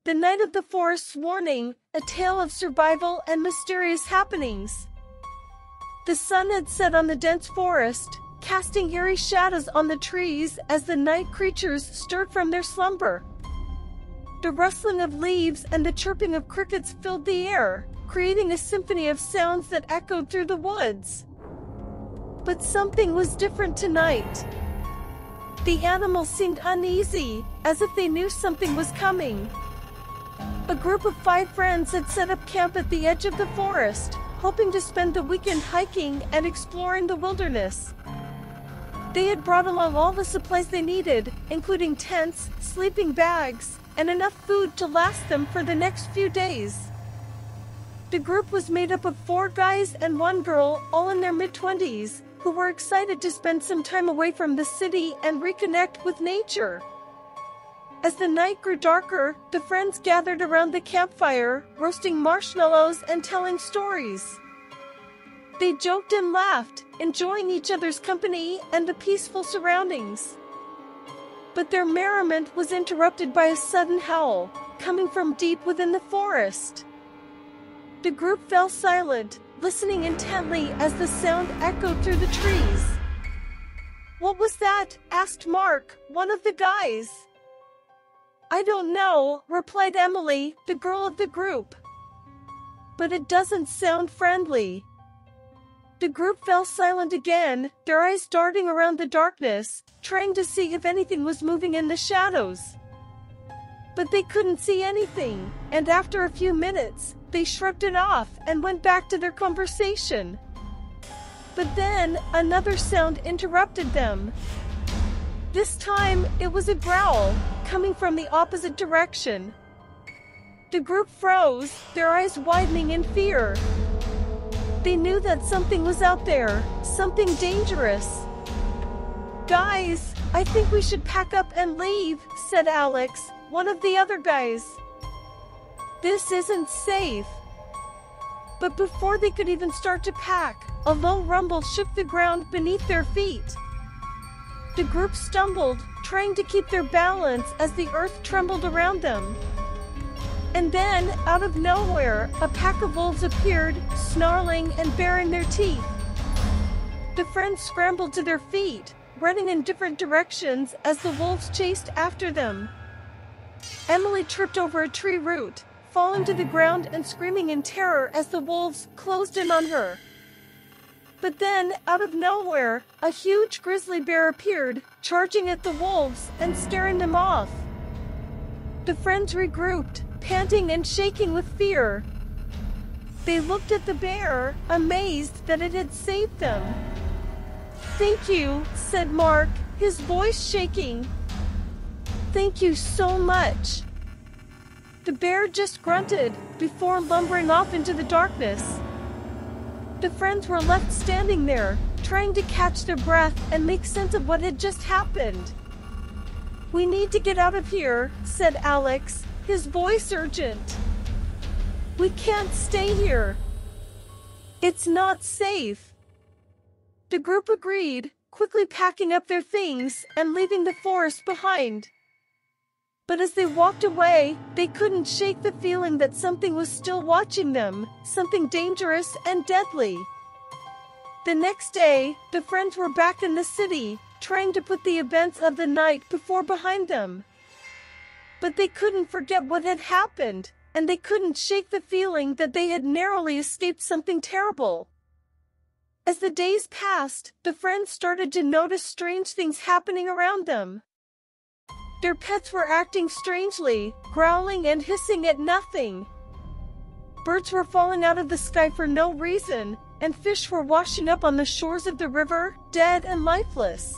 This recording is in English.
The Night of the Forest's Warning, a tale of survival and mysterious happenings. The sun had set on the dense forest, casting eerie shadows on the trees as the night creatures stirred from their slumber. The rustling of leaves and the chirping of crickets filled the air, creating a symphony of sounds that echoed through the woods. But something was different tonight. The animals seemed uneasy, as if they knew something was coming. A group of 5 friends had set up camp at the edge of the forest, hoping to spend the weekend hiking and exploring the wilderness. They had brought along all the supplies they needed, including tents, sleeping bags, and enough food to last them for the next few days. The group was made up of 4 guys and 1 girl, all in their mid-20s, who were excited to spend some time away from the city and reconnect with nature. As the night grew darker, the friends gathered around the campfire, roasting marshmallows and telling stories. They joked and laughed, enjoying each other's company and the peaceful surroundings. But their merriment was interrupted by a sudden howl, coming from deep within the forest. The group fell silent, listening intently as the sound echoed through the trees. "What was that?" asked Mark, one of the guys. "I don't know," replied Emily, the girl of the group. "But it doesn't sound friendly." The group fell silent again, their eyes darting around the darkness, trying to see if anything was moving in the shadows. But they couldn't see anything, and after a few minutes, they shrugged it off and went back to their conversation. But then, another sound interrupted them. This time, it was a growl, coming from the opposite direction. The group froze, their eyes widening in fear. They knew that something was out there, something dangerous. "Guys, I think we should pack up and leave," said Alex, one of the other guys. "This isn't safe." But before they could even start to pack, a low rumble shook the ground beneath their feet. The group stumbled, trying to keep their balance as the earth trembled around them. And then, out of nowhere, a pack of wolves appeared, snarling and baring their teeth. The friends scrambled to their feet, running in different directions as the wolves chased after them. Emily tripped over a tree root, falling to the ground and screaming in terror as the wolves closed in on her. But then, out of nowhere, a huge grizzly bear appeared, charging at the wolves and scaring them off. The friends regrouped, panting and shaking with fear. They looked at the bear, amazed that it had saved them. "Thank you," said Mark, his voice shaking. "Thank you so much." The bear just grunted, before lumbering off into the darkness. The friends were left standing there, trying to catch their breath and make sense of what had just happened. "We need to get out of here," said Alex, his voice urgent. "We can't stay here. It's not safe." The group agreed, quickly packing up their things and leaving the forest behind. But as they walked away, they couldn't shake the feeling that something was still watching them, something dangerous and deadly. The next day, the friends were back in the city, trying to put the events of the night before behind them. But they couldn't forget what had happened, and they couldn't shake the feeling that they had narrowly escaped something terrible. As the days passed, the friends started to notice strange things happening around them. Their pets were acting strangely, growling and hissing at nothing. Birds were falling out of the sky for no reason, and fish were washing up on the shores of the river, dead and lifeless.